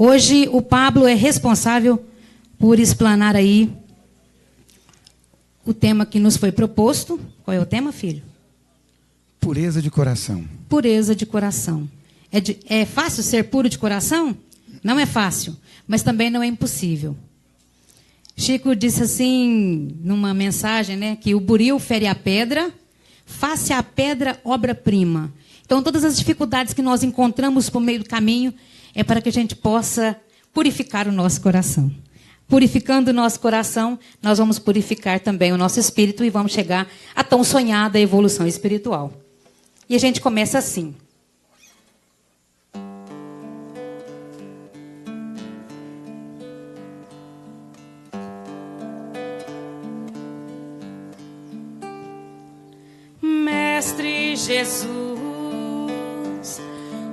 Hoje o Pablo é responsável por explanar aí o tema que nos foi proposto. Qual é o tema, filho? Pureza de coração. Pureza de coração. É fácil ser puro de coração? Não é fácil, mas também não é impossível. Chico disse assim, numa mensagem, né, que o buril fere a pedra, faça a pedra obra-prima. Então, todas as dificuldades que nós encontramos por meio do caminho é para que a gente possa purificar o nosso coração. Purificando o nosso coração, nós vamos purificar também o nosso espírito e vamos chegar à tão sonhada evolução espiritual. E a gente começa assim. Mestre Jesus,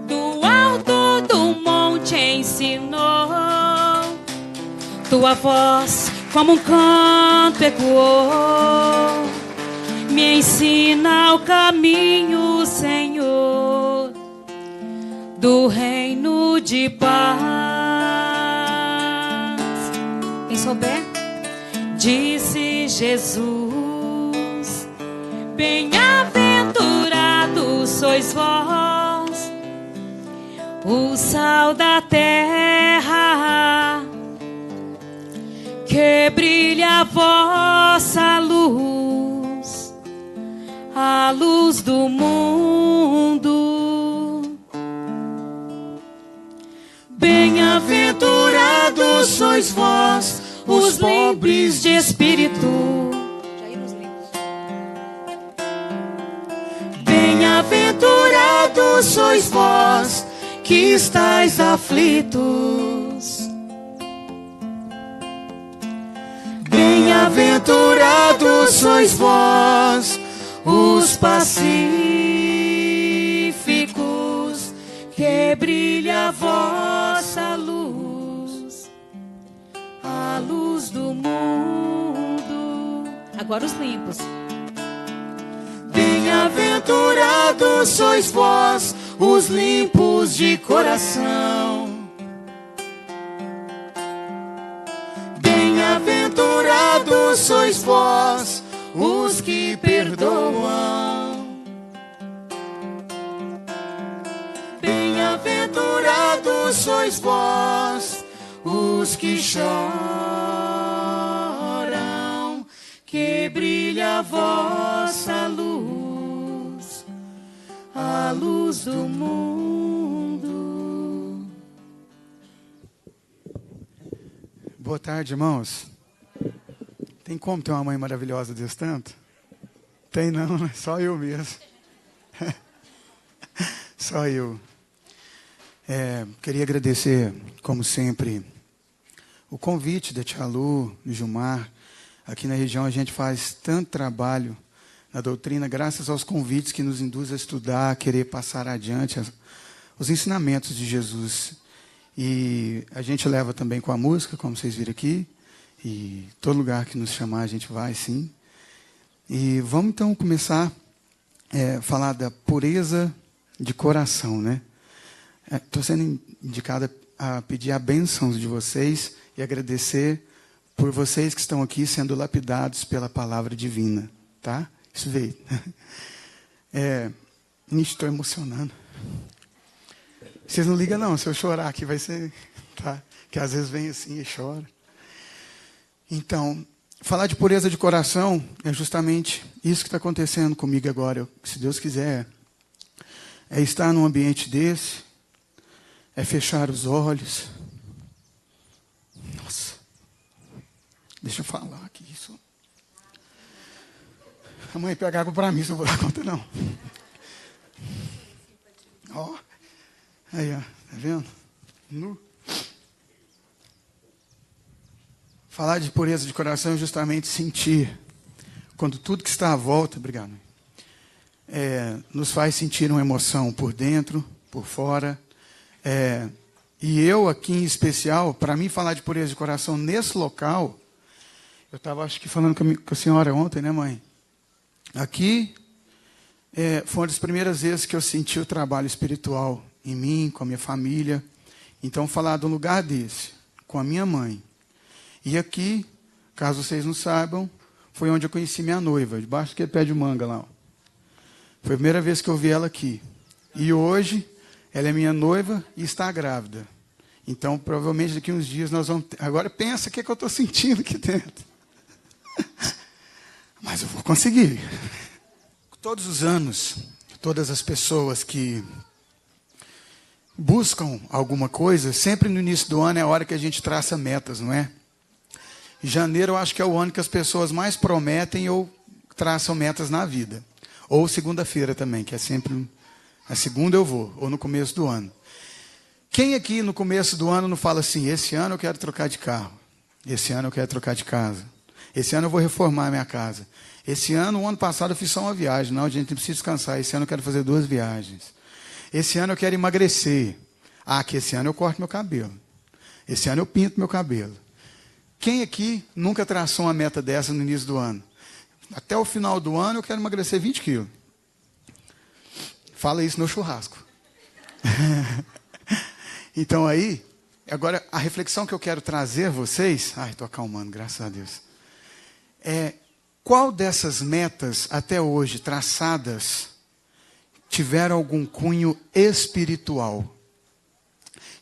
do alto do monte ensinou, tua voz como um canto ecoou, me ensina o caminho, Senhor, do reino de paz. Quem souber? Disse Jesus, bem-aventurados sois vós, o sal da terra, que brilha a vossa luz, a luz do mundo. Bem-aventurados sois vós, os pobres de espírito. Bem-aventurados sois vós, que estáis aflitos. Bem-aventurados sois vós, os pacíficos, que brilha a vossa luz, a luz do mundo. Agora os limpos. Bem-aventurados sois vós, os limpos de coração. Bem-aventurados sois vós, os que perdoam. Bem-aventurados sois vós, os que choram, que brilha a vossa luz, a luz do mundo. Boa tarde, irmãos. Tem como ter uma mãe maravilhosa desse tanto? Tem não, é só eu mesmo. Só eu. Queria agradecer, como sempre, o convite da Tia Lu, do Gilmar. Aqui na região a gente faz tanto trabalho na doutrina, graças aos convites que nos induzem a estudar, a querer passar adiante os ensinamentos de Jesus. E a gente leva também com a música, como vocês viram aqui. E todo lugar que nos chamar a gente vai, sim. E vamos então começar a falar da pureza de coração, né? Estou sendo indicada a pedir a bênção de vocês e agradecer por vocês que estão aqui sendo lapidados pela palavra divina, tá? Isso veio. Estou emocionando. Vocês não ligam não, se eu chorar aqui vai ser, tá? Que às vezes vem assim e chora. Então, falar de pureza de coração é justamente isso que está acontecendo comigo agora. Se Deus quiser, é estar num ambiente desse, é fechar os olhos. Nossa, deixa eu falar aqui isso. A mãe pega água para mim, se eu vou dar conta não. Ó, aí ó, tá vendo? Nu. Falar de pureza de coração é justamente sentir, quando tudo que está à volta, obrigado, nos faz sentir uma emoção por dentro, por fora. E eu aqui em especial, para mim falar de pureza de coração nesse local, eu estava acho que falando com a senhora ontem, né, mãe? Aqui foi uma das primeiras vezes que eu senti o trabalho espiritual em mim, com a minha família. Então, falar de um lugar desse, com a minha mãe. E aqui, caso vocês não saibam, foi onde eu conheci minha noiva, debaixo daquele pé de manga lá. Ó. Foi a primeira vez que eu vi ela aqui. E hoje, ela é minha noiva e está grávida. Então, provavelmente, daqui a uns dias nós vamos... Agora, pensa o que, é que eu estou sentindo aqui dentro. Mas eu vou conseguir. Todos os anos, todas as pessoas que buscam alguma coisa, sempre no início do ano é a hora que a gente traça metas, não é? Janeiro eu acho que é o ano que as pessoas mais prometem ou traçam metas na vida. Ou segunda-feira também, que é sempre... A segunda eu vou, ou no começo do ano. Quem aqui no começo do ano não fala assim, esse ano eu quero trocar de carro, esse ano eu quero trocar de casa, esse ano eu vou reformar a minha casa, esse ano, o ano passado eu fiz só uma viagem, não, gente, precisa descansar, esse ano eu quero fazer 2 viagens, esse ano eu quero emagrecer, que esse ano eu corto meu cabelo, esse ano eu pinto meu cabelo. Quem aqui nunca traçou uma meta dessa no início do ano? Até o final do ano eu quero emagrecer 20 quilos. Fala isso no churrasco. Então aí, agora a reflexão que eu quero trazer a vocês, estou acalmando, graças a Deus, qual dessas metas até hoje traçadas tiveram algum cunho espiritual?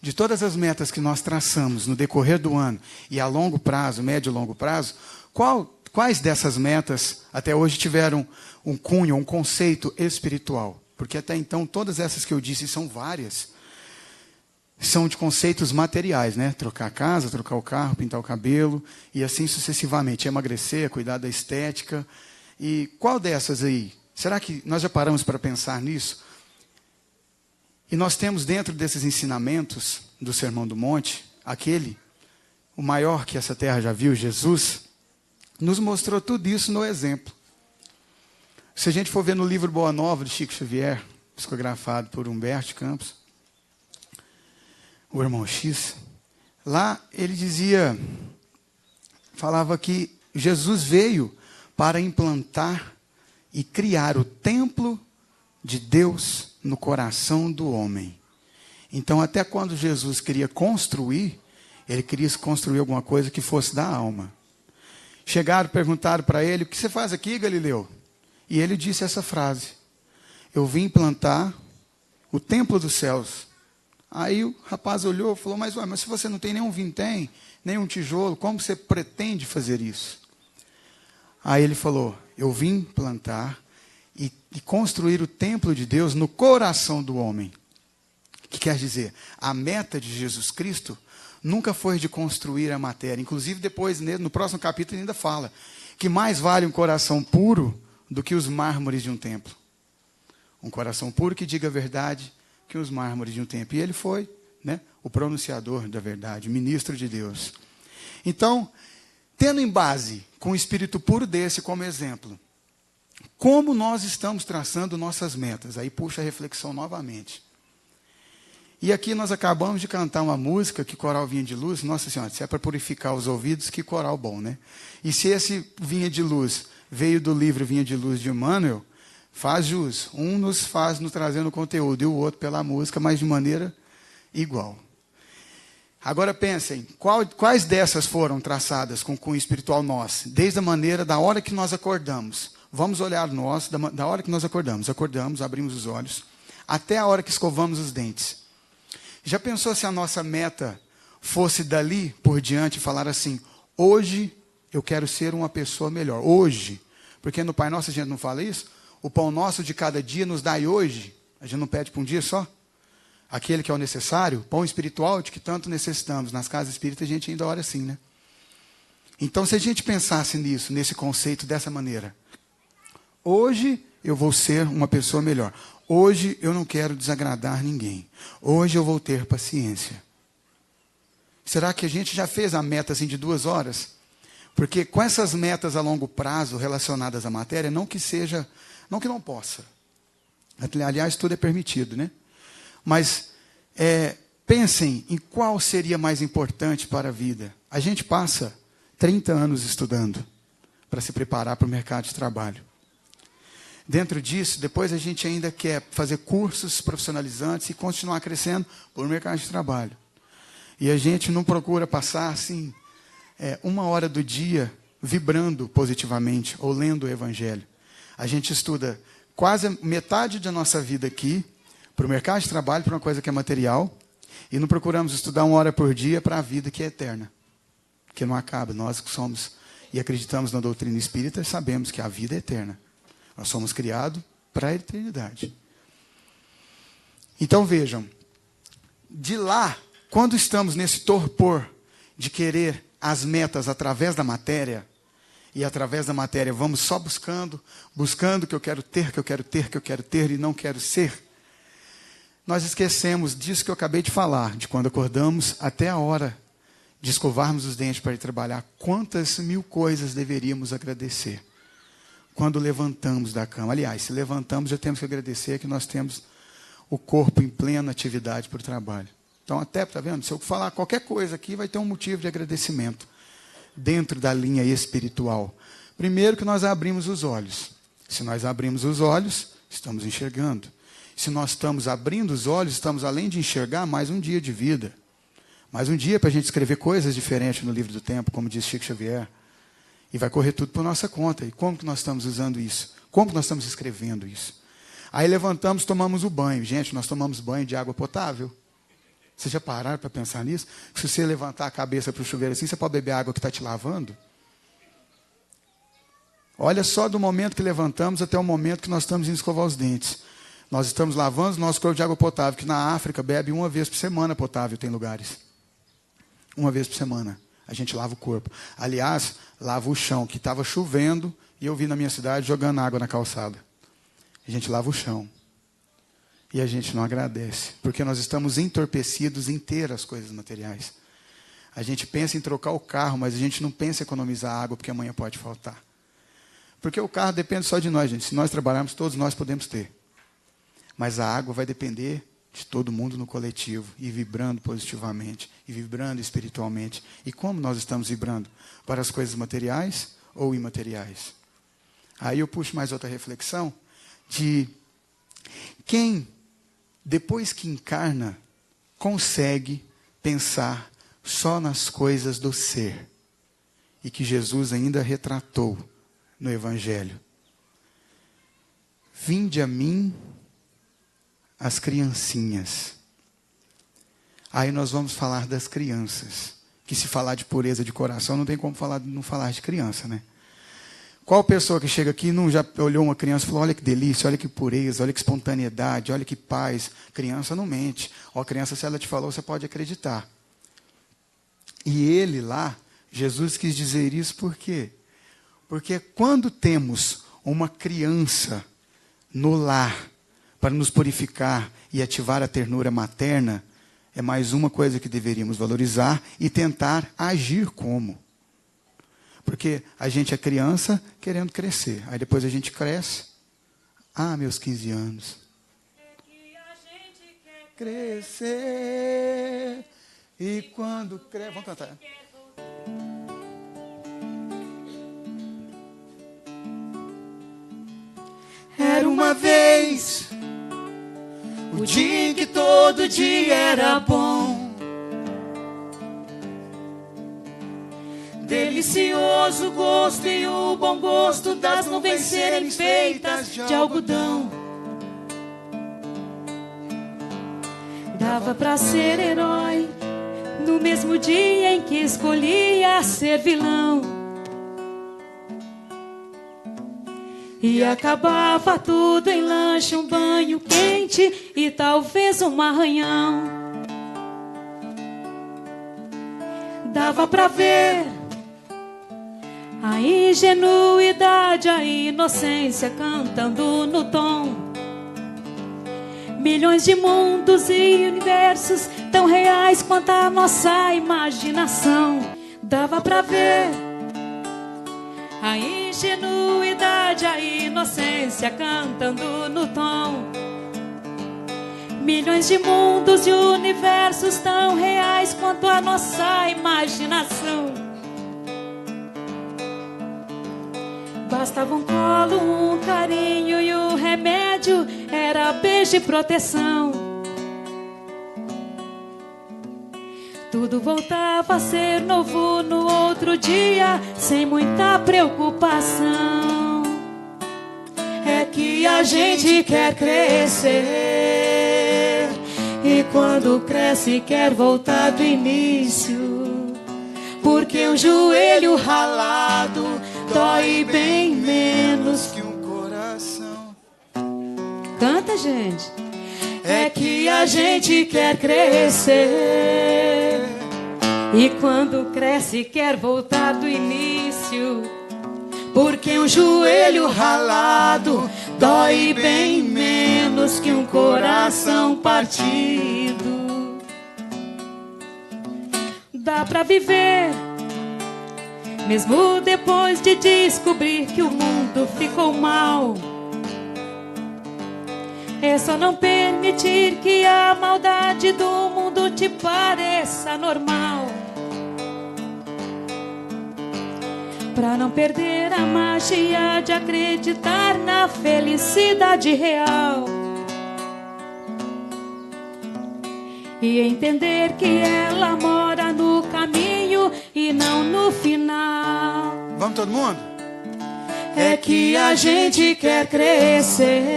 De todas as metas que nós traçamos no decorrer do ano e a longo prazo, médio e longo prazo, quais dessas metas até hoje tiveram um cunho, um conceito espiritual? Porque até então todas essas que eu disse, são várias, são de conceitos materiais, né? Trocar a casa, trocar o carro, pintar o cabelo, e assim sucessivamente. Emagrecer, cuidar da estética. E qual dessas aí? Será que nós já paramos para pensar nisso? E nós temos dentro desses ensinamentos do Sermão do Monte, o maior que essa terra já viu, Jesus, nos mostrou tudo isso no exemplo. Se a gente for ver no livro Boa Nova, de Chico Xavier, psicografado por Humberto Campos, o irmão X, lá ele falava que Jesus veio para implantar e criar o templo de Deus no coração do homem. Então, até quando Jesus queria construir, ele queria construir alguma coisa que fosse da alma. Chegaram, perguntaram para ele, o que você faz aqui, Galileu? E ele disse essa frase, eu vim implantar o templo dos céus. Aí o rapaz olhou e falou, mas se você não tem nenhum vintém, nenhum tijolo, como você pretende fazer isso? Aí ele falou, eu vim plantar e construir o templo de Deus no coração do homem. O que quer dizer? A meta de Jesus Cristo nunca foi de construir a matéria. Inclusive depois, no próximo capítulo, ele ainda fala que mais vale um coração puro do que os mármores de um templo. Um coração puro que diga a verdade que os mármores de um templo. E ele foi, o pronunciador da verdade, ministro de Deus. Então, tendo em base, com um espírito puro desse como exemplo, como nós estamos traçando nossas metas? Aí puxa a reflexão novamente. E aqui nós acabamos de cantar uma música, que coral Vinha de Luz. Nossa Senhora, se é para purificar os ouvidos, que coral bom, né? E se esse Vinha de Luz veio do livro Vinha de Luz de Emmanuel, faz jus. Um nos trazendo conteúdo e o outro pela música, mas de maneira igual. Agora pensem, quais dessas foram traçadas com cunho espiritual nosso? Desde a maneira da hora que nós acordamos. Vamos olhar nós, da hora que nós acordamos. Acordamos, abrimos os olhos, até a hora que escovamos os dentes. Já pensou se a nossa meta fosse dali por diante falar assim, hoje eu quero ser uma pessoa melhor. Hoje. Porque no Pai Nosso a gente não fala isso? O pão nosso de cada dia nos dai hoje. A gente não pede para um dia só. Aquele que é o necessário, pão espiritual de que tanto necessitamos. Nas casas espíritas a gente ainda ora assim, né? Então se a gente pensasse nisso, nesse conceito dessa maneira. Hoje eu vou ser uma pessoa melhor. Hoje eu não quero desagradar ninguém. Hoje eu vou ter paciência. Será que a gente já fez a meta assim de 2 horas? Porque com essas metas a longo prazo relacionadas à matéria, não que não possa. Aliás, tudo é permitido, né? Mas pensem em qual seria mais importante para a vida. A gente passa 30 anos estudando para se preparar para o mercado de trabalho. Dentro disso, depois a gente ainda quer fazer cursos profissionalizantes e continuar crescendo por mercado de trabalho. E a gente não procura passar assim 1 hora do dia vibrando positivamente ou lendo o Evangelho. A gente estuda quase metade da nossa vida aqui para o mercado de trabalho, para uma coisa que é material, e não procuramos estudar 1 hora por dia para a vida que é eterna, que não acaba. Nós que somos e acreditamos na doutrina espírita, sabemos que a vida é eterna. Nós somos criados para a eternidade. Então vejam, de lá, quando estamos nesse torpor de querer as metas através da matéria, e através da matéria vamos só buscando o que eu quero ter, que eu quero ter, que eu quero ter e não quero ser, nós esquecemos disso que eu acabei de falar, de quando acordamos até a hora de escovarmos os dentes para ir trabalhar, quantas mil coisas deveríamos agradecer. Quando levantamos da cama, aliás, se levantamos já temos que agradecer que nós temos o corpo em plena atividade para o trabalho. Então até, está vendo? Se eu falar qualquer coisa aqui, vai ter um motivo de agradecimento dentro da linha espiritual. Primeiro que nós abrimos os olhos. Se nós abrimos os olhos, estamos enxergando. Se nós estamos abrindo os olhos, estamos além de enxergar mais um dia de vida. Mais um dia para a gente escrever coisas diferentes no livro do tempo, como diz Chico Xavier. E vai correr tudo por nossa conta. E como que nós estamos usando isso? Como que nós estamos escrevendo isso? Aí levantamos, tomamos o banho. Gente, nós tomamos banho de água potável. Vocês já pararam para pensar nisso? Que se você levantar a cabeça para o chuveiro assim, você pode beber a água que está te lavando? Olha só do momento que levantamos até o momento que nós estamos indo escovar os dentes. Nós estamos lavando o nosso corpo de água potável, que na África bebe 1 vez por semana potável, tem lugares. 1 vez por semana. A gente lava o corpo. Aliás, lava o chão, que estava chovendo, e eu vi na minha cidade jogando água na calçada. A gente lava o chão. E a gente não agradece, porque nós estamos entorpecidos em ter as coisas materiais. A gente pensa em trocar o carro, mas a gente não pensa em economizar água, porque amanhã pode faltar. Porque o carro depende só de nós, gente. Se nós trabalharmos, todos nós podemos ter. Mas a água vai depender de todo mundo no coletivo, e vibrando positivamente, e vibrando espiritualmente. E como nós estamos vibrando? Para as coisas materiais ou imateriais? Aí eu puxo mais outra reflexão, de quem, depois que encarna, consegue pensar só nas coisas do ser, e que Jesus ainda retratou no Evangelho. Vinde a mim as criancinhas. Aí nós vamos falar das crianças, que se falar de pureza de coração, não tem como não falar de criança, né? Qual pessoa que chega aqui não já olhou uma criança e falou, olha que delícia, olha que pureza, olha que espontaneidade, olha que paz. Criança não mente. Ó, criança, se ela te falou, você pode acreditar. E ele lá, Jesus quis dizer isso por quê? Porque quando temos uma criança no lar para nos purificar e ativar a ternura materna, é mais uma coisa que deveríamos valorizar e tentar agir como. Porque a gente é criança querendo crescer. Aí depois a gente cresce. Ah, meus 15 anos. É que a gente quer crescer. E quando cresce... Vamos cantar. Era uma vez o dia em que todo dia era bom. Delicioso gosto e o bom gosto das nuvens serem feitas de algodão. Dava pra ser herói no mesmo dia em que escolhia ser vilão. E acabava tudo em lanche, um banho quente e talvez um arranhão. Dava pra ver a ingenuidade, a inocência cantando no tom. Milhões de mundos e universos tão reais quanto a nossa imaginação. Dava pra ver a ingenuidade, a inocência cantando no tom. Milhões de mundos e universos tão reais quanto a nossa imaginação. Bastava um colo, um carinho e o remédio era beijo e proteção. tudo voltava a ser novo no outro dia, sem muita preocupação. É que a gente quer crescer, e quando cresce quer voltar do início, porque um joelho ralado dói bem menos que um coração. Canta, gente. É que a gente quer crescer, E quando cresce quer voltar do início, porque um joelho ralado dói bem menos que um coração partido. Dá pra viver, mesmo depois de descobrir que o mundo ficou mal. É só não permitir que a maldade do mundo te pareça normal, pra não perder a magia de acreditar na felicidade real, e entender que ela mora no caminho e não no final. Vamos todo mundo? É que a gente quer crescer,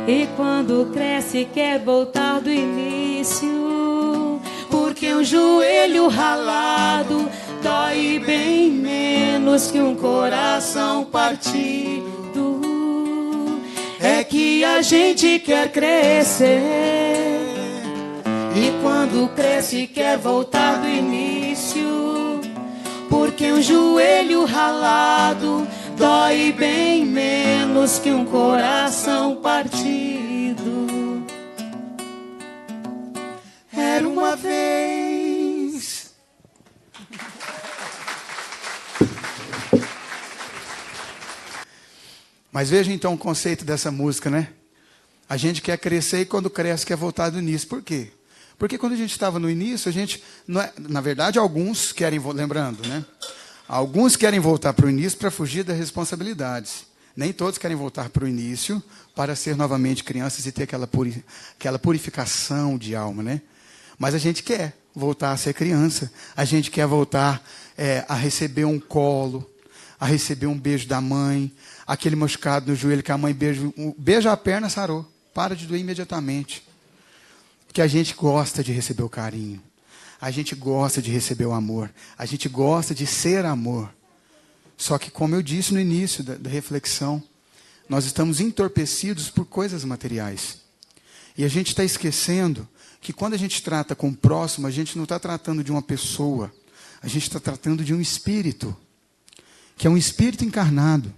e quando cresce quer voltar do início, porque um joelho ralado dói bem menos que um coração partido. É que a gente quer crescer, e quando cresce quer voltar do início, porque um joelho ralado dói bem menos que um coração partido. Era uma vez. Mas veja então o conceito dessa música, né? A gente quer crescer e quando cresce quer voltar do início. Por quê? Porque quando a gente estava no início, a gente... Não é, na verdade, alguns querem... Lembrando, né? Alguns querem voltar para o início para fugir das responsabilidades. Nem todos querem voltar para o início para ser novamente crianças e ter aquela purificação de alma, né? Mas a gente quer voltar a ser criança. A gente quer voltar a receber um colo, a receber um beijo da mãe, aquele machucado no joelho que a mãe beija a perna, sarou. Para de doer imediatamente. Porque a gente gosta de receber o carinho. A gente gosta de receber o amor. A gente gosta de ser amor. Só que, como eu disse no início da reflexão, nós estamos entorpecidos por coisas materiais. E a gente está esquecendo que quando a gente trata com o próximo, a gente não está tratando de uma pessoa. A gente está tratando de um espírito. Que é um espírito encarnado.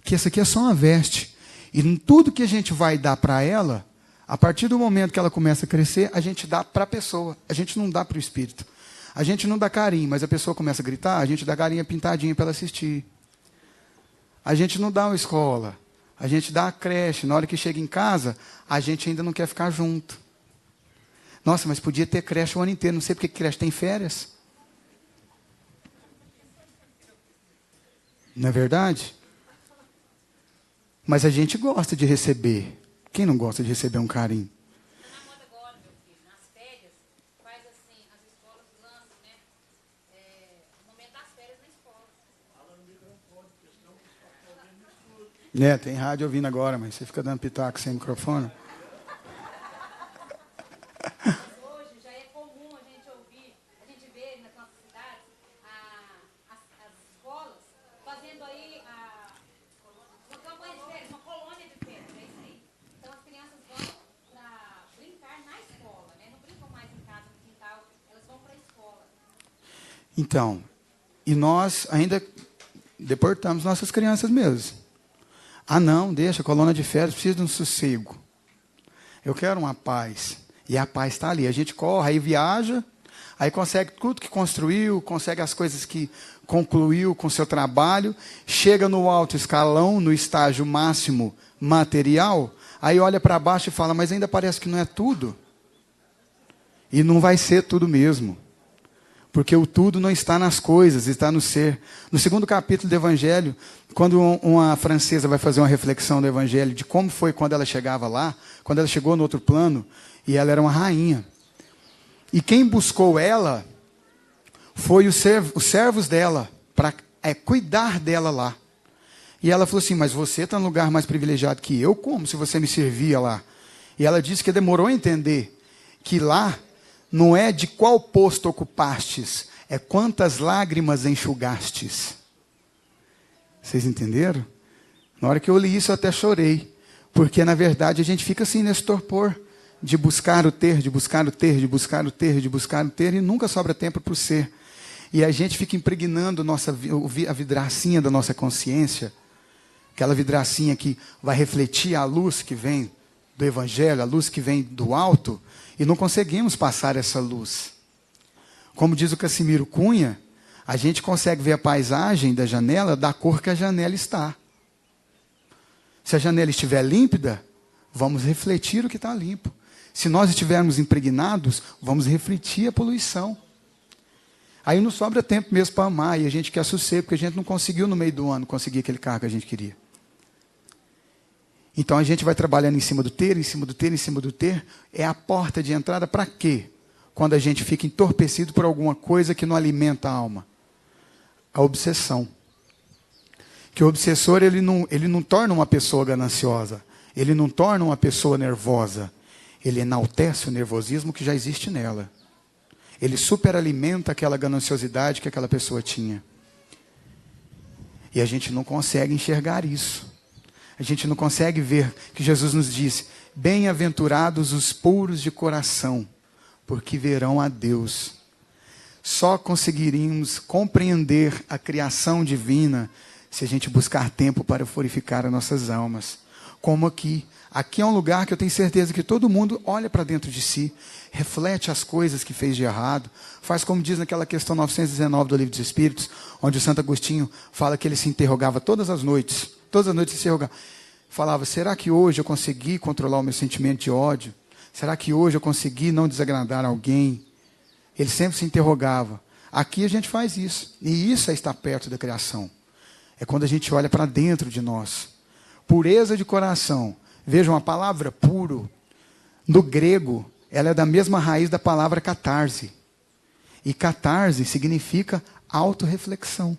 Que essa aqui é só uma veste. E em tudo que a gente vai dar para ela... A partir do momento que ela começa a crescer, a gente dá para a pessoa. A gente não dá para o espírito. A gente não dá carinho, mas a pessoa começa a gritar, a gente dá carinha pintadinha para ela assistir. A gente não dá uma escola. A gente dá a creche. Na hora que chega em casa, a gente ainda não quer ficar junto. Nossa, mas podia ter creche o ano inteiro. Não sei porque creche tem férias. Não é verdade? Mas a gente gosta de receber. Quem não gosta de receber um carinho? Está na moda agora, meu filho. Nas férias, faz assim, as escolas lançam, né? O momento das férias na escola. Tem rádio ouvindo agora, mas você fica dando pitaco sem microfone. Hoje já é comum a gente ouvir, a gente vê nas nossas cidades as escolas fazendo aí uma campanha de férias, uma colônia de férias, é isso aí. Então as crianças vão para brincar na escola, né? Não brincam mais em casa, no quintal, elas vão para a escola. Então, e nós ainda deportamos nossas crianças mesmo. Ah, não, deixa, colônia de férias, precisa de um sossego. Eu quero uma paz. E a paz está ali. A gente corre, aí viaja, aí consegue tudo que construiu, consegue as coisas que concluiu com seu trabalho, chega no alto escalão, no estágio máximo material, aí olha para baixo e fala, mas ainda parece que não é tudo. E não vai ser tudo mesmo. Porque o tudo não está nas coisas, está no ser. No segundo capítulo do Evangelho, quando uma francesa vai fazer uma reflexão do Evangelho, de como foi quando ela chegava lá, quando ela chegou no outro plano, e ela era uma rainha. E quem buscou ela foi os servos dela, para cuidar dela lá. E ela falou assim, mas você está num lugar mais privilegiado que eu? Como se você me servia lá? E ela disse que demorou a entender que lá não é de qual posto ocupastes, é quantas lágrimas enxugastes. Vocês entenderam? Na hora que eu li isso eu até chorei, porque na verdade a gente fica assim nesse torpor, de buscar o ter, de buscar o ter, de buscar o ter, de buscar o ter, e nunca sobra tempo para o ser. E a gente fica impregnando a vidracinha da nossa consciência, aquela vidracinha que vai refletir a luz que vem do Evangelho, a luz que vem do alto, e não conseguimos passar essa luz. Como diz o Cassimiro Cunha, a gente consegue ver a paisagem da janela da cor que a janela está. Se a janela estiver límpida, vamos refletir o que está limpo. Se nós estivermos impregnados, vamos refletir a poluição. Aí não sobra tempo mesmo para amar, e a gente quer sossego, porque a gente não conseguiu no meio do ano conseguir aquele carro que a gente queria. Então a gente vai trabalhando em cima do ter, em cima do ter, em cima do ter. É a porta de entrada para quê? Quando a gente fica entorpecido por alguma coisa que não alimenta a alma. A obsessão. Que o obsessor ele não torna uma pessoa gananciosa. Ele não torna uma pessoa nervosa. Ele enaltece o nervosismo que já existe nela. Ele superalimenta aquela gananciosidade que aquela pessoa tinha. E a gente não consegue enxergar isso. A gente não consegue ver que Jesus nos disse, bem-aventurados os puros de coração, porque verão a Deus. Só conseguiríamos compreender a criação divina se a gente buscar tempo para purificar as nossas almas. Como aqui. Aqui é um lugar que eu tenho certeza que todo mundo olha para dentro de si, reflete as coisas que fez de errado, faz como diz naquela questão 919 do Livro dos Espíritos, onde o Santo Agostinho fala que ele se interrogava todas as noites ele se interrogava. Falava, será que hoje eu consegui controlar o meu sentimento de ódio? Será que hoje eu consegui não desagradar alguém? Ele sempre se interrogava. Aqui a gente faz isso, e isso é estar perto da criação. É quando a gente olha para dentro de nós. Pureza de coração. Vejam, a palavra puro, no grego, ela é da mesma raiz da palavra catarse. E catarse significa autorreflexão.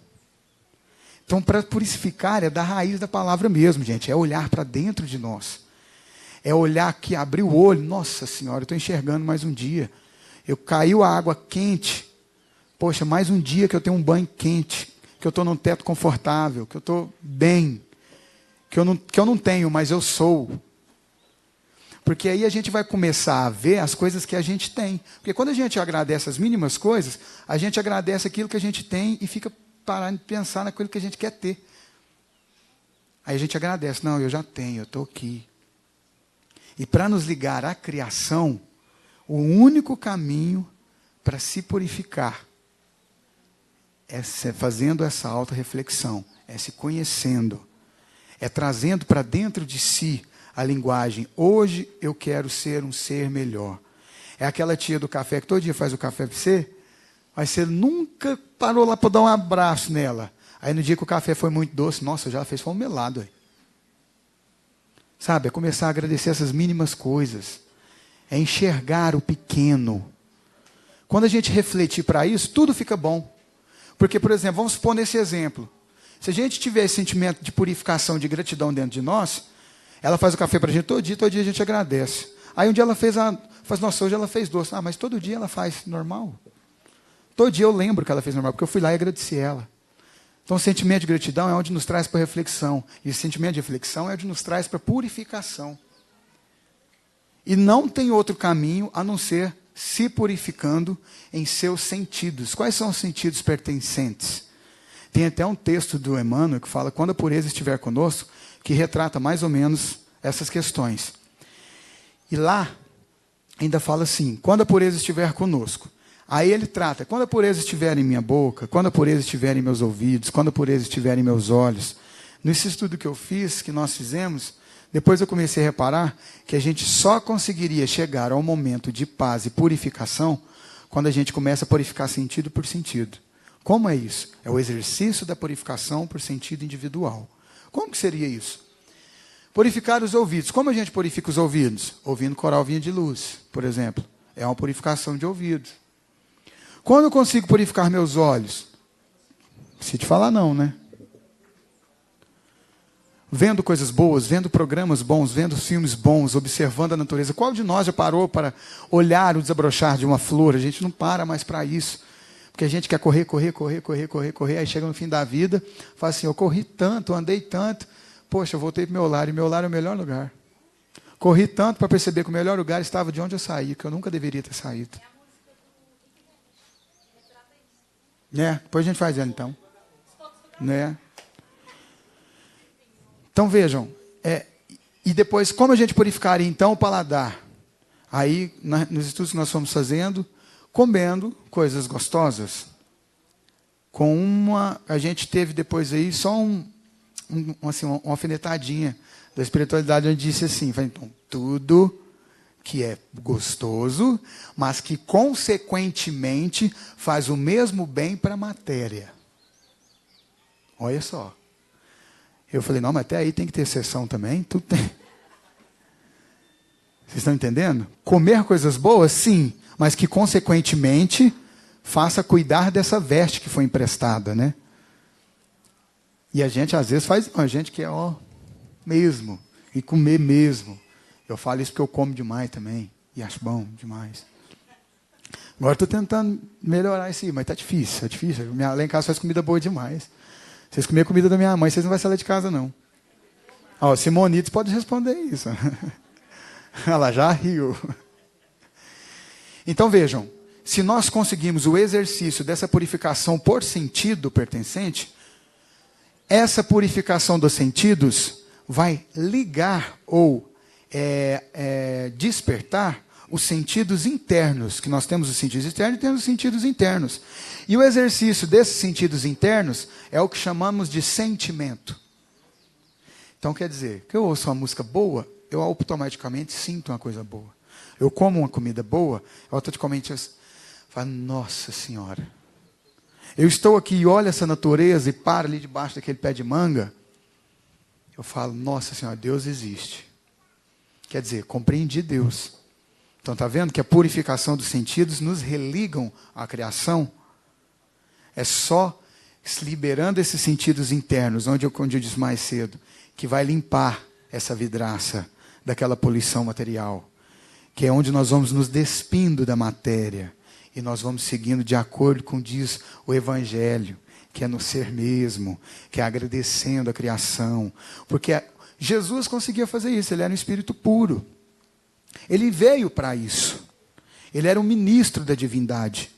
Então, para purificar, é da raiz da palavra mesmo, gente. É olhar para dentro de nós. É olhar aqui, abrir o olho. Nossa Senhora, eu estou enxergando mais um dia. Caiu a água quente. Poxa, mais um dia que eu tenho um banho quente. Que eu estou num teto confortável. Que eu estou bem. Que eu não tenho, mas eu sou. Porque aí a gente vai começar a ver as coisas que a gente tem. Porque quando a gente agradece as mínimas coisas, a gente agradece aquilo que a gente tem e fica parando de pensar naquilo que a gente quer ter. Aí a gente agradece. Não, eu já tenho, eu estou aqui. E para nos ligar à criação, o único caminho para se purificar é fazendo essa autorreflexão, é se conhecendo. É trazendo para dentro de si a linguagem. Hoje eu quero ser um ser melhor. É aquela tia do café que todo dia faz o café para você, mas você nunca parou lá para dar um abraço nela. Aí no dia que o café foi muito doce, nossa, já fez foi um melado. Aí. Sabe, é começar a agradecer essas mínimas coisas. É enxergar o pequeno. Quando a gente refletir para isso, tudo fica bom. Porque, por exemplo, vamos supor nesse exemplo. Se a gente tiver esse sentimento de purificação, de gratidão dentro de nós, ela faz o café para a gente todo dia a gente agradece. Aí um dia ela faz, nossa, hoje ela fez doce. Ah, mas todo dia ela faz normal. Todo dia eu lembro que ela fez normal, porque eu fui lá e agradeci ela. Então o sentimento de gratidão é onde nos traz para reflexão. E o sentimento de reflexão é onde nos traz para purificação. E não tem outro caminho a não ser se purificando em seus sentidos. Quais são os sentidos pertencentes? Tem até um texto do Emmanuel que fala, quando a pureza estiver conosco, que retrata mais ou menos essas questões. E lá, ainda fala assim, quando a pureza estiver conosco. Aí ele trata, quando a pureza estiver em minha boca, quando a pureza estiver em meus ouvidos, quando a pureza estiver em meus olhos. Nesse estudo que eu fiz, que nós fizemos, depois eu comecei a reparar que a gente só conseguiria chegar ao momento de paz e purificação quando a gente começa a purificar sentido por sentido. Como é isso? É o exercício da purificação por sentido individual. Como que seria isso? Purificar os ouvidos. Como a gente purifica os ouvidos? Ouvindo coral Vinha de Luz, por exemplo. É uma purificação de ouvido. Quando eu consigo purificar meus olhos? Se te falar não, né? Vendo coisas boas, vendo programas bons, vendo filmes bons, observando a natureza. Qual de nós já parou para olhar o desabrochar de uma flor? A gente não para mais para isso. Porque a gente quer correr, aí chega no fim da vida, fala assim, eu corri tanto, eu andei tanto, poxa, eu voltei para o meu lar, e meu lar é o melhor lugar. Corri tanto para perceber que o melhor lugar estava de onde eu saí, que eu nunca deveria ter saído. Né? Depois a gente faz ela, então. Né? Então vejam, e depois, como a gente purificaria então o paladar? Aí, nos estudos que nós fomos fazendo, comendo coisas gostosas. A gente teve depois aí só uma alfinetadinha da espiritualidade, onde disse assim, então, tudo que é gostoso, mas que consequentemente faz o mesmo bem para a matéria. Olha só. Eu falei, não, mas até aí tem que ter exceção também. Tudo tem. Vocês estão entendendo? Comer coisas boas, sim, mas que consequentemente faça cuidar dessa veste que foi emprestada, né? E a gente às vezes faz, a gente quer, mesmo, e comer mesmo. Eu falo isso porque eu como demais também, e acho bom demais. Agora estou tentando melhorar isso aí, mas está difícil, é difícil. Lá em casa faz comida boa demais. Vocês comerem a comida da minha mãe, vocês não vão sair de casa, não. Simonides pode responder isso. Ela já riu. Então vejam, se nós conseguimos o exercício dessa purificação por sentido pertencente, essa purificação dos sentidos vai ligar ou despertar os sentidos internos, que nós temos os sentidos externos e temos os sentidos internos. E o exercício desses sentidos internos é o que chamamos de sentimento. Então quer dizer, que eu ouço uma música boa, eu automaticamente sinto uma coisa boa. Eu como uma comida boa, eu automaticamente falo, nossa Senhora. Eu estou aqui e olho essa natureza e paro ali debaixo daquele pé de manga, eu falo, nossa Senhora, Deus existe. Quer dizer, compreendi Deus. Então está vendo que a purificação dos sentidos nos religam à criação? É só liberando esses sentidos internos, onde eu disse mais cedo, que vai limpar essa vidraça daquela poluição material, que é onde nós vamos nos despindo da matéria e nós vamos seguindo de acordo com diz o Evangelho, que é no ser mesmo, que é agradecendo a criação, porque Jesus conseguia fazer isso, ele era um espírito puro. Ele veio para isso. Ele era um ministro da divindade.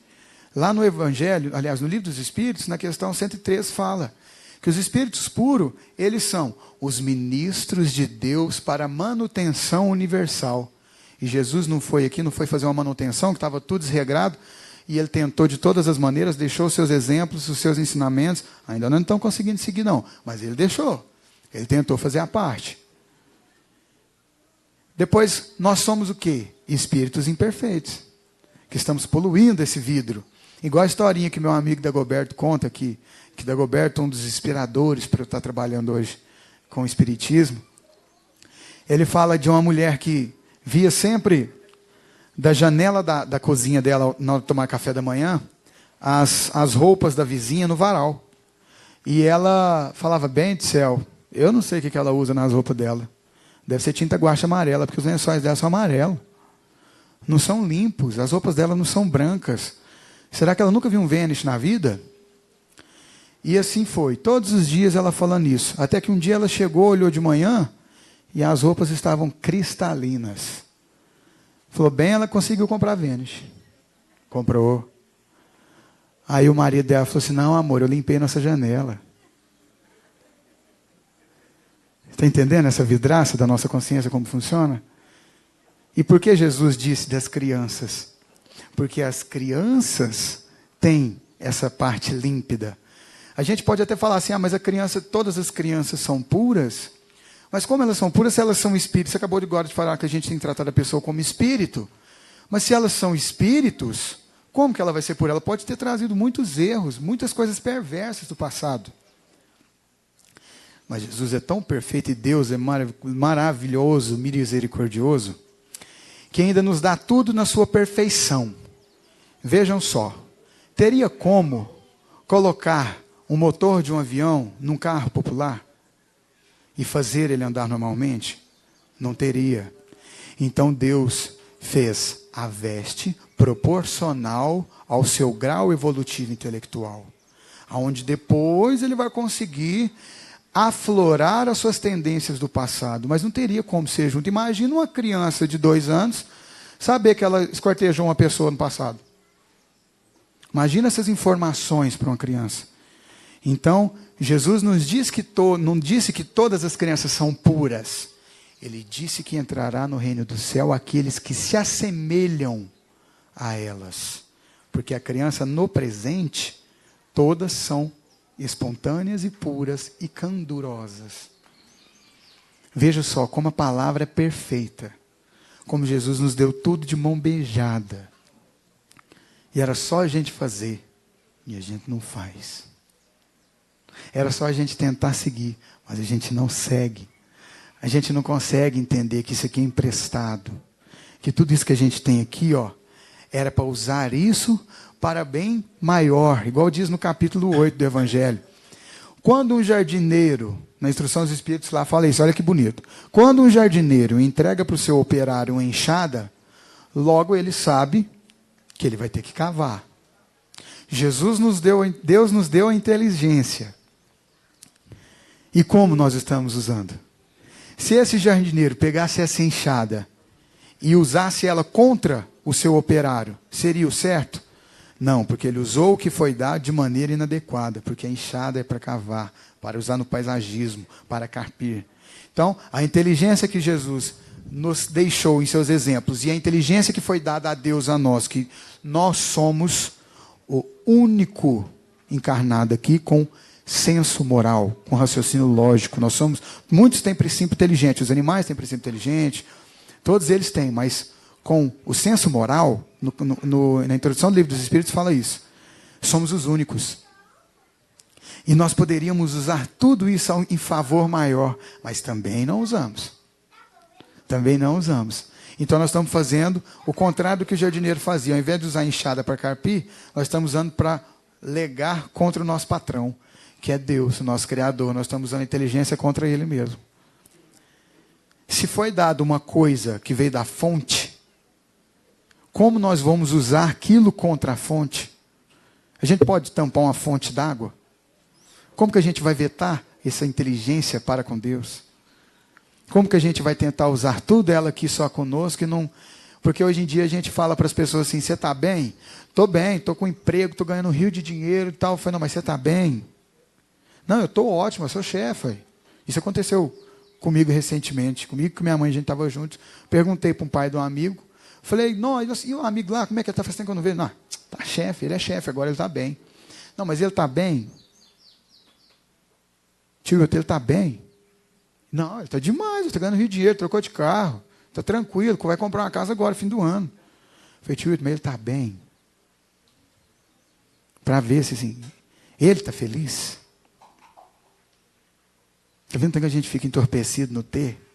Lá no Evangelho, aliás, no Livro dos Espíritos, na questão 103, fala que os espíritos puros, eles são os ministros de Deus para a manutenção universal. E Jesus não foi aqui, não foi fazer uma manutenção, que estava tudo desregrado, e ele tentou de todas as maneiras, deixou os seus exemplos, os seus ensinamentos. Ainda não estão conseguindo seguir, não. Mas ele deixou. Ele tentou fazer a parte. Depois, nós somos o quê? Espíritos imperfeitos, que estamos poluindo esse vidro. Igual a historinha que meu amigo Dagoberto conta aqui, que Dagoberto é um dos inspiradores para eu estar trabalhando hoje com o espiritismo. Ele fala de uma mulher que via sempre da janela da cozinha dela, na hora de tomar café da manhã, as roupas da vizinha no varal. E ela falava, bem do céu, eu não sei o que ela usa nas roupas dela. Deve ser tinta guache amarela, porque os lençóis dela são amarelos. Não são limpos, as roupas dela não são brancas. Será que ela nunca viu um Vênus na vida? E assim foi, todos os dias ela falando isso. Até que um dia ela chegou, olhou de manhã, e as roupas estavam cristalinas. Falou, bem, ela conseguiu comprar Vênus. Comprou. Aí o marido dela falou assim, não, amor, eu limpei nossa janela. Está entendendo essa vidraça da nossa consciência, como funciona? E por que Jesus disse das crianças? Porque as crianças têm essa parte límpida. A gente pode até falar assim, mas todas as crianças são puras. Mas como elas são puras, se elas são espíritos, você acabou agora de falar que a gente tem que tratar a pessoa como espírito. Mas se elas são espíritos, como que ela vai ser pura? Ela pode ter trazido muitos erros, muitas coisas perversas do passado. Mas Jesus é tão perfeito e Deus é maravilhoso, misericordioso, que ainda nos dá tudo na sua perfeição. Vejam só, teria como colocar um motor de um avião num carro popular e fazer ele andar normalmente? Não teria. Então Deus fez a veste proporcional ao seu grau evolutivo intelectual, aonde depois ele vai conseguir aflorar as suas tendências do passado, mas não teria como ser junto. Imagina uma criança de 2 anos saber que ela esquartejou uma pessoa no passado. Imagina essas informações para uma criança. Então, Jesus nos diz que não disse que todas as crianças são puras. Ele disse que entrará no reino do céu aqueles que se assemelham a elas. Porque a criança no presente, todas são espontâneas e puras e candurosas. Veja só como a palavra é perfeita. Como Jesus nos deu tudo de mão beijada. E era só a gente fazer. E a gente não faz. Era só a gente tentar seguir. Mas a gente não segue. A gente não consegue entender que isso aqui é emprestado. Que tudo isso que a gente tem aqui, ó, era para usar isso para bem maior. Igual diz no capítulo 8 do Evangelho. Quando um jardineiro, na instrução dos Espíritos lá fala isso, olha que bonito. Quando um jardineiro entrega para o seu operário uma enxada, logo ele sabe que ele vai ter que cavar. Deus nos deu a inteligência. E como nós estamos usando? Se esse jardineiro pegasse essa enxada e usasse ela contra o seu operário, seria o certo? Não, porque ele usou o que foi dado de maneira inadequada, porque a enxada é para cavar, para usar no paisagismo, para carpir. Então, a inteligência que Jesus nos deixou em seus exemplos e a inteligência que foi dada a Deus a nós, que nós somos o único encarnado aqui com senso moral, com raciocínio lógico. Muitos têm princípio inteligente, os animais têm princípio inteligente, todos eles têm, mas com o senso moral, na introdução do Livro dos Espíritos fala isso. Somos os únicos. E nós poderíamos usar tudo isso em favor maior, mas também não usamos. Também não usamos. Então nós estamos fazendo o contrário do que o jardineiro fazia. Ao invés de usar a enxada para carpir, nós estamos usando para legar contra o nosso patrão, que é Deus, o nosso Criador. Nós estamos usando a inteligência contra Ele mesmo. Se foi dado uma coisa que veio da fonte, como nós vamos usar aquilo contra a fonte? A gente pode tampar uma fonte d'água? Como que a gente vai vetar essa inteligência para com Deus? Como que a gente vai tentar usar tudo ela aqui só conosco? Porque hoje em dia a gente fala para as pessoas assim, você está bem? Estou bem, estou com emprego, estou ganhando um rio de dinheiro e tal. Eu falei, não, mas você está bem? Não, eu estou ótimo, eu sou chefe. Isso aconteceu comigo recentemente. Comigo e com minha mãe, a gente estava juntos. Perguntei para um pai de um amigo. Falei, não, e o amigo lá, como é que ele está fazendo que eu não vejo? Não, tá chefe, ele é chefe, agora ele está bem. Não, mas ele está bem? Tio, ele está bem? Não, ele está demais, ele está ganhando rio de dinheiro, trocou de carro, está tranquilo, vai comprar uma casa agora, fim do ano. Falei, tio, mas ele está bem? Para ver se assim, ele está feliz? Está vendo que a gente fica entorpecido no ter?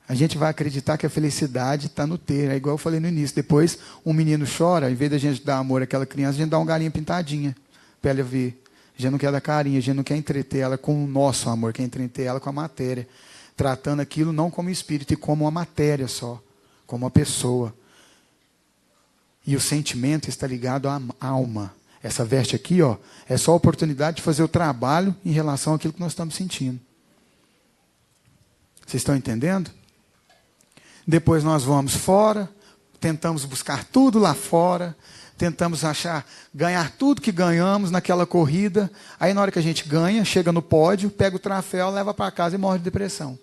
A gente vai acreditar que a felicidade está no ter. É igual eu falei no início. Depois, um menino chora, em vez da gente dar amor àquela criança, a gente dá uma galinha pintadinha para ela ver. A gente não quer dar carinho, a gente não quer entreter ela com o nosso amor, quer entreter ela com a matéria. Tratando aquilo não como espírito, e como uma matéria só, como uma pessoa. E o sentimento está ligado à alma. Essa veste aqui, ó, é só a oportunidade de fazer o trabalho em relação àquilo que nós estamos sentindo. Vocês estão entendendo? Depois nós vamos fora, tentamos buscar tudo lá fora, tentamos ganhar tudo que ganhamos naquela corrida. Aí na hora que a gente ganha, chega no pódio, pega o troféu, leva para casa e morre de depressão.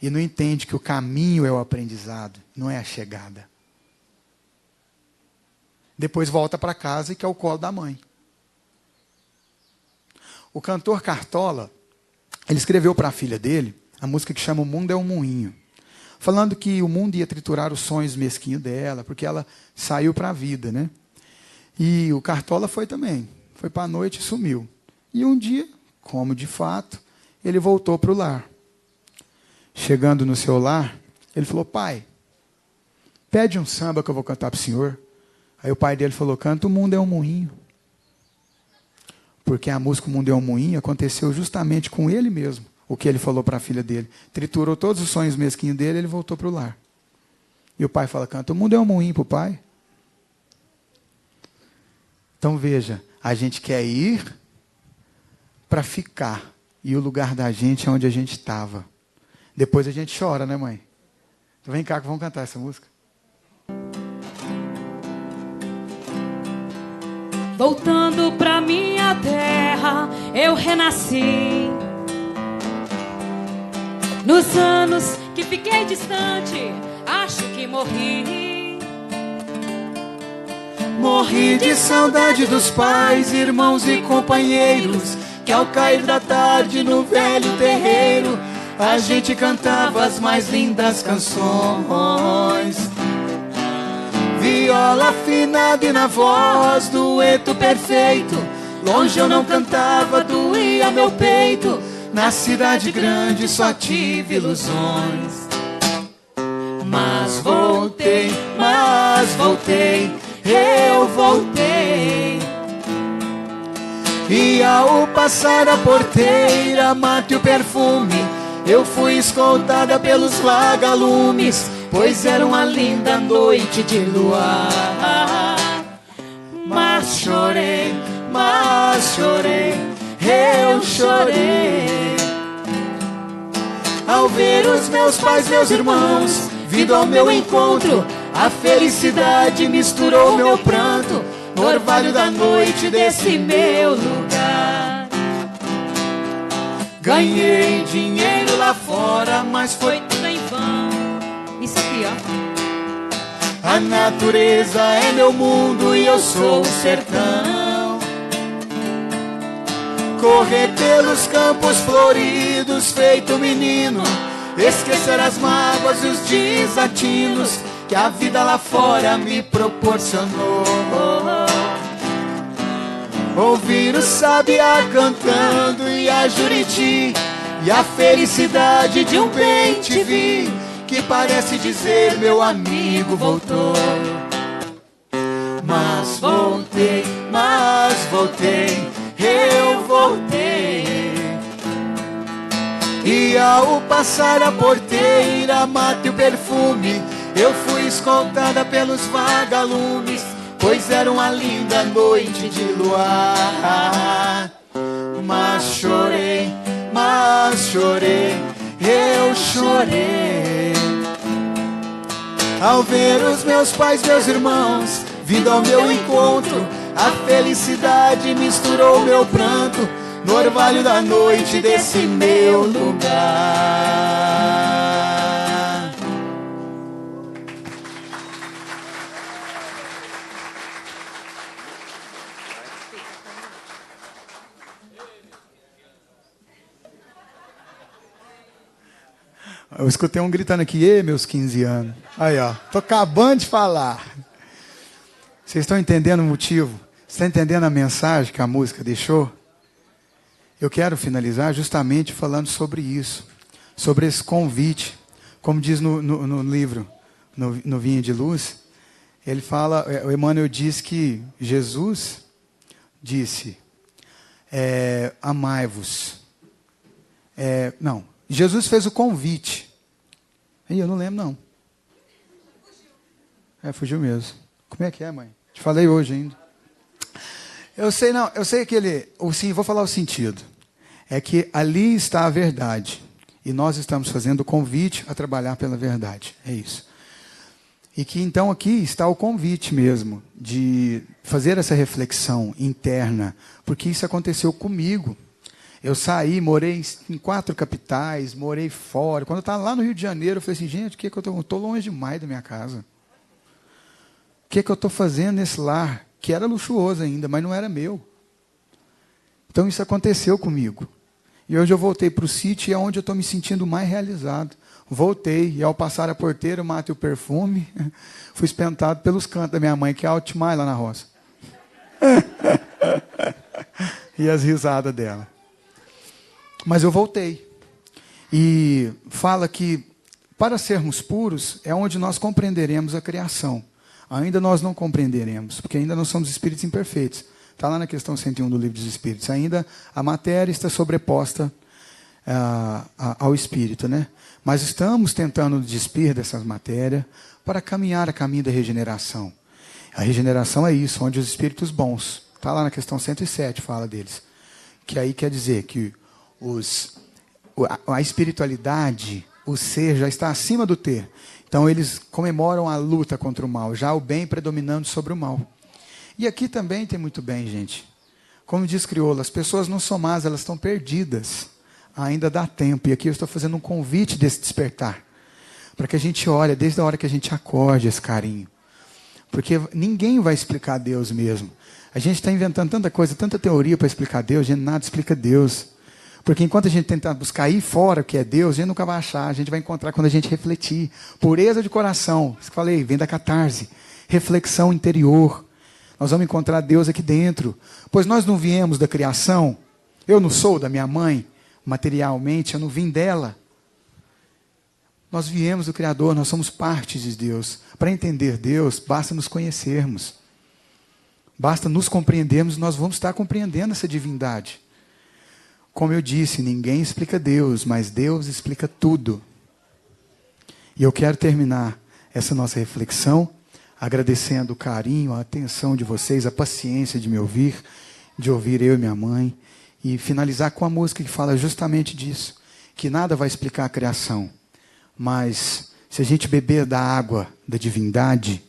E não entende que o caminho é o aprendizado, não é a chegada. Depois volta para casa e quer o colo da mãe. O cantor Cartola, ele escreveu para a filha dele a música que chama O Mundo é um Moinho. Falando que o mundo ia triturar os sonhos mesquinhos dela, porque ela saiu para a vida, né? E o Cartola foi também. Foi para a noite e sumiu. E um dia, como de fato, ele voltou para o lar. Chegando no seu lar, ele falou, pai, pede um samba que eu vou cantar para o senhor. Aí o pai dele falou, canta O Mundo é um Moinho. Porque a música O Mundo é um Moinho aconteceu justamente com ele mesmo. O que ele falou para a filha dele. Triturou todos os sonhos mesquinhos dele, ele voltou para o lar. E o pai fala, canta O Mundo é um Moinho para o pai. Então veja, a gente quer ir para ficar. E o lugar da gente é onde a gente estava. Depois a gente chora, né, mãe? Então vem cá que vamos cantar essa música. Voltando pra minha terra, eu renasci. Nos anos que fiquei distante, acho que morri. Morri de saudade dos pais, irmãos e companheiros, que ao cair da tarde no velho terreiro, a gente cantava as mais lindas canções. Viola afinada e na voz, dueto perfeito. Longe eu não cantava, doía meu peito. Na cidade grande só tive ilusões. Mas voltei, eu voltei. E ao passar a porteira, mate o perfume, eu fui escoltada pelos vagalumes, pois era uma linda noite de luar. Mas chorei, eu chorei. Ao ver os meus pais, meus irmãos, vindo ao meu encontro, a felicidade misturou meu pranto, no orvalho da noite desse meu lugar. Ganhei dinheiro lá fora, mas foi tudo em vão. Isso aqui, ó. A natureza é meu mundo e eu sou o sertão. Correr pelos campos floridos feito menino, esquecer as mágoas e os desatinos que a vida lá fora me proporcionou. Ouvir o sabiá cantando e a Juriti, e a felicidade de um bem te vi, que parece dizer meu amigo voltou. Mas voltei, eu voltei. E ao passar a porteira, mate o perfume, eu fui escoltada pelos vagalumes, pois era uma linda noite de luar. Mas chorei, eu chorei. Ao ver os meus pais, meus irmãos, vindo ao meu encontro, a felicidade misturou meu pranto, no orvalho da noite desse meu lugar. Eu escutei um gritando aqui, ei, meus 15 anos. Aí, ó, tô acabando de falar. Vocês estão entendendo o motivo? Vocês estão entendendo a mensagem que a música deixou? Eu quero finalizar justamente falando sobre isso, sobre esse convite. Como diz no livro, no Vinha de Luz, ele fala, o Emmanuel diz que Jesus disse, amai-vos. Não, Jesus fez o convite. Aí eu não lembro, não. Fugiu mesmo. Como é que é, mãe? Te falei hoje ainda. Eu sei que vou falar o sentido. É que ali está a verdade. E nós estamos fazendo o convite a trabalhar pela verdade. É isso. E que então aqui está o convite mesmo de fazer essa reflexão interna. Porque isso aconteceu comigo. Eu saí, morei em 4 capitais, morei fora. Quando eu estava lá no Rio de Janeiro, eu falei assim, gente, eu estou longe demais da minha casa. O que eu estou fazendo nesse lar? Que era luxuoso ainda, mas não era meu. Então isso aconteceu comigo. E hoje eu voltei para o sítio e é onde eu estou me sentindo mais realizado. Voltei, e ao passar a porteira, eu matei o perfume, fui espantado pelos cantos da minha mãe, que é alto demais lá na roça. E as risadas dela. Mas eu voltei. E fala que Para sermos puros, é onde nós compreenderemos a criação. Ainda nós não compreenderemos, porque ainda não somos espíritos imperfeitos. Está lá na questão 101 do Livro dos Espíritos. Ainda a matéria está sobreposta ao espírito, né? Mas estamos tentando despir dessas matérias para caminhar a caminho da regeneração. A regeneração é isso, onde os espíritos bons, está lá na questão 107, fala deles. Que aí quer dizer que a espiritualidade, o ser, já está acima do ter. Então eles comemoram a luta contra o mal, já o bem predominando sobre o mal. E aqui também tem muito bem, gente. Como diz Crioulo, as pessoas não são más, elas estão perdidas. Ainda dá tempo. E aqui eu estou fazendo um convite desse despertar. Para que a gente olhe, desde a hora que a gente acorde, esse carinho. Porque ninguém vai explicar Deus mesmo. A gente está inventando tanta coisa, tanta teoria para explicar Deus, a gente nada explica Deus. Porque enquanto a gente tentar buscar aí fora o que é Deus, a gente nunca vai achar. A gente vai encontrar quando a gente refletir. Pureza de coração. Isso que eu falei, vem da catarse. Reflexão interior. Nós vamos encontrar Deus aqui dentro. Pois nós não viemos da criação. Eu não sou da minha mãe, materialmente, eu não vim dela. Nós viemos do Criador, nós somos parte de Deus. Para entender Deus, basta nos conhecermos. Basta nos compreendermos, nós vamos estar compreendendo essa divindade. Como eu disse, ninguém explica Deus, mas Deus explica tudo. E eu quero terminar essa nossa reflexão agradecendo o carinho, a atenção de vocês, a paciência de me ouvir, de ouvir eu e minha mãe, e finalizar com a música que fala justamente disso, que nada vai explicar a criação, mas se a gente beber da água da divindade,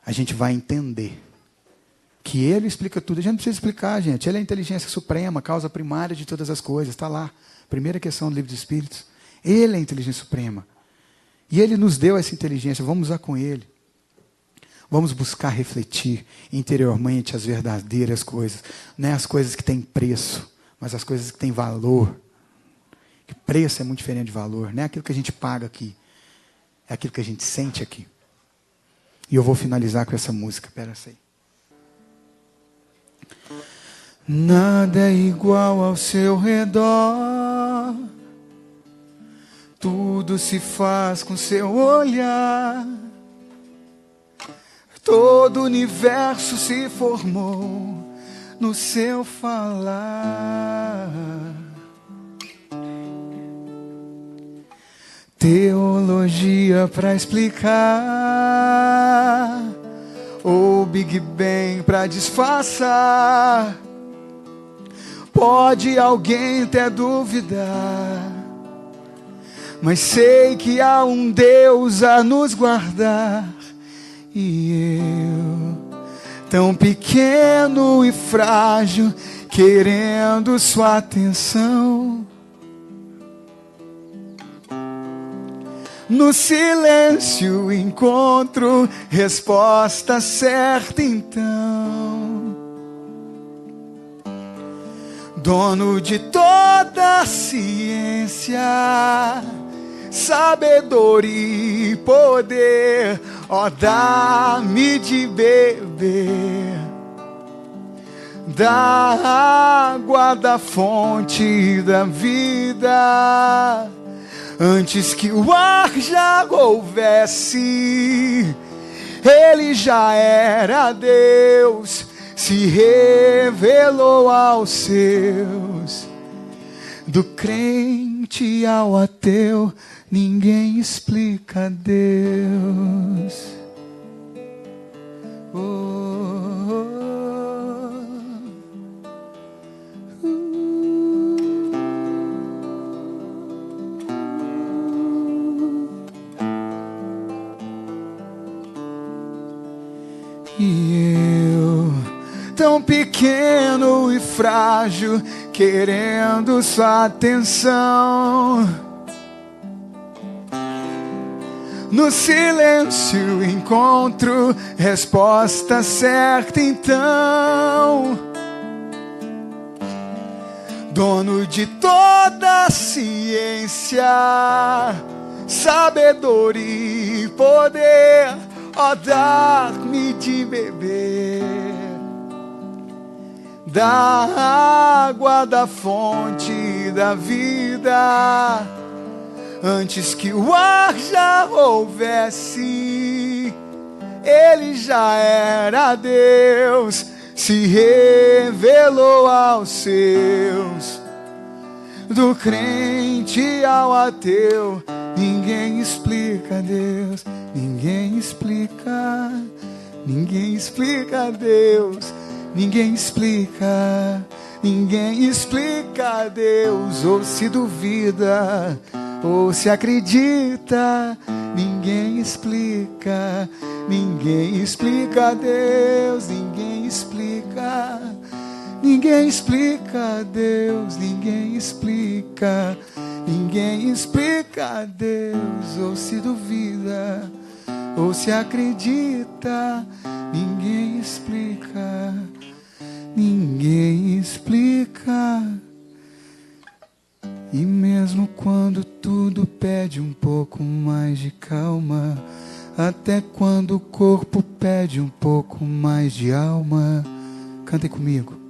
a gente vai entender que Ele explica tudo. A gente não precisa explicar, gente. Ele é a inteligência suprema, causa primária de todas as coisas. Está lá. Primeira questão do Livro dos Espíritos. Ele é a inteligência suprema. E Ele nos deu essa inteligência. Vamos usar com Ele. Vamos buscar refletir interiormente as verdadeiras coisas. Não é as coisas que têm preço, mas as coisas que têm valor. Que preço é muito diferente de valor. Não é aquilo que a gente paga aqui. É aquilo que a gente sente aqui. E eu vou finalizar com essa música. Espera aí. Nada é igual ao seu redor. Tudo se faz com seu olhar. Todo o universo se formou no seu falar. Teologia para explicar, ou Big Bang para disfarçar. Pode alguém até duvidar, mas sei que há um Deus a nos guardar. E eu, tão pequeno e frágil, querendo sua atenção. No silêncio encontro resposta certa então. Dono de toda a ciência, sabedoria e poder, ó, dá-me de beber da água da fonte da vida. Antes que o ar já houvesse, Ele já era Deus, se revelou aos seus. Do crente ao ateu, ninguém explica Deus. E eu, tão pequeno e frágil, querendo sua atenção. No silêncio encontro resposta certa então. Dono de toda a ciência, sabedoria e poder, ó, dar-me de beber da água da fonte da vida. Antes que o ar já houvesse, Ele já era Deus, se revelou aos seus. Do crente ao ateu, ninguém explica Deus, ninguém explica, ninguém explica Deus, ninguém explica, ninguém explica Deus. Ou se duvida, ou se acredita, ninguém explica, ninguém explica Deus, ninguém explica. Ninguém explica Deus, ninguém explica, ninguém explica Deus. Ou se duvida, ou se acredita, ninguém explica, ninguém explica. E mesmo quando tudo pede um pouco mais de calma, até quando o corpo pede um pouco mais de alma, cantem comigo.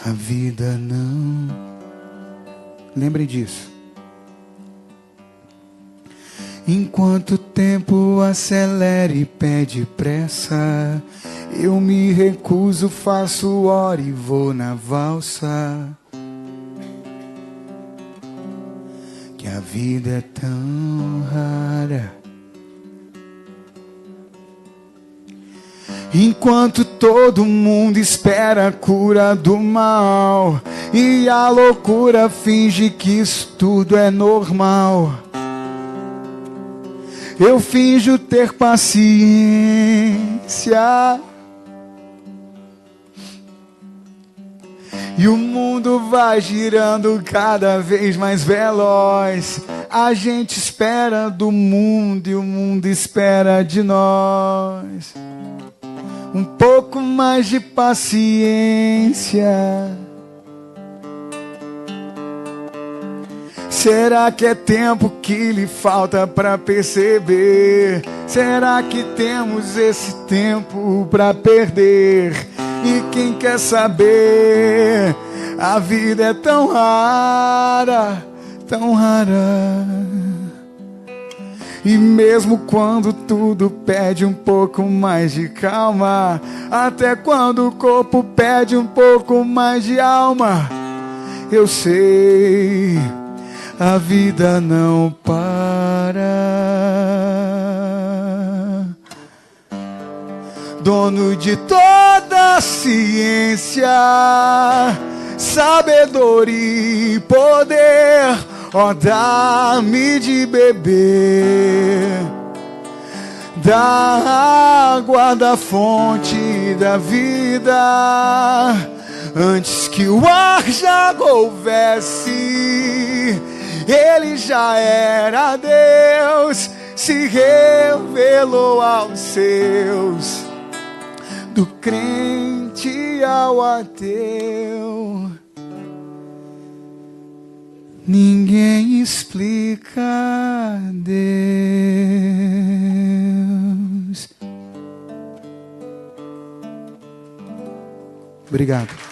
A vida não... Lembrem disso. Enquanto o tempo acelera e pede pressa, eu me recuso, faço hora e vou na valsa. Que a vida é tão rara. Enquanto todo mundo espera a cura do mal e a loucura finge que isso tudo é normal, eu finjo ter paciência. E o mundo vai girando cada vez mais veloz. A gente espera do mundo e o mundo espera de nós. Um pouco mais de paciência. Será que é tempo que lhe falta para perceber? Será que temos esse tempo para perder? E quem quer saber? A vida é tão rara, tão rara. E mesmo quando tudo pede um pouco mais de calma, até quando o corpo pede um pouco mais de alma, eu sei, a vida não para. Dono de toda a ciência, sabedoria e poder, ó, dá-me de beber da água da fonte da vida. Antes que o ar já houvesse, Ele já era Deus, se revelou aos seus. Do crente ao ateu, ninguém explica Deus. Obrigado.